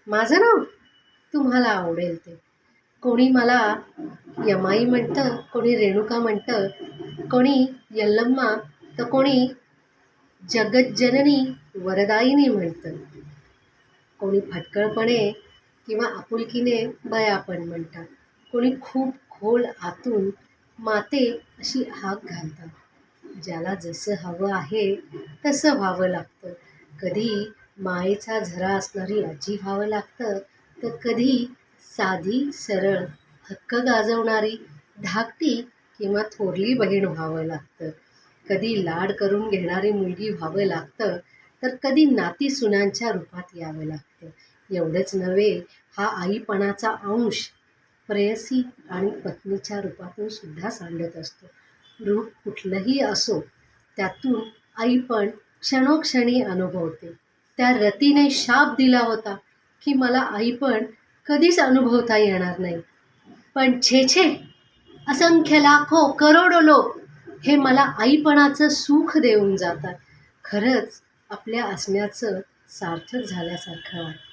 माझं नाव तुम्हाला आवडेल ते. कोणी मला यमाई म्हणतं, कोणी रेणुका म्हणतं, कोणी यल्लम्मा, तर कोणी जगज्जननी वरदायिनी म्हणतं. कोणी फटकळपणे किंवा आपुलकीने बया पण म्हणतात. कोणी खूप खोल आतून माते अशी हाक घालतात. ज्याला जसं हवं आहे तसं व्हावं लागतं. कधी मायेचा झरा असणारी आजी व्हावं लागतं, तर कधी साधी सरळ हक्क गाजवणारी धाकटी किंवा थोरली बहीण व्हावं लागतं. कधी लाड करून घेणारी मुलगी व्हावं लागतं, तर कधी नाती सुनांच्या रूपात यावं लागतं. एवढंच नव्हे, हा आईपणाचा अंश प्रेयसी आणि पत्नीच्या रूपातून सुद्धा सांगत असतो. रूप कुठलंही असो, त्यातून आई पण क्षणोक्षणी अनुभवते. त्या रतीने शाप दिला होता की मला आई पण कधीच अनुभवता येणार नाही. पण छे छे, असंख्य लाखो करोडो लोक हे मला आईपणाचं सुख देऊन जातात. खरंच आपल्या असण्याचं सार्थक झाल्यासारखं वाटतं.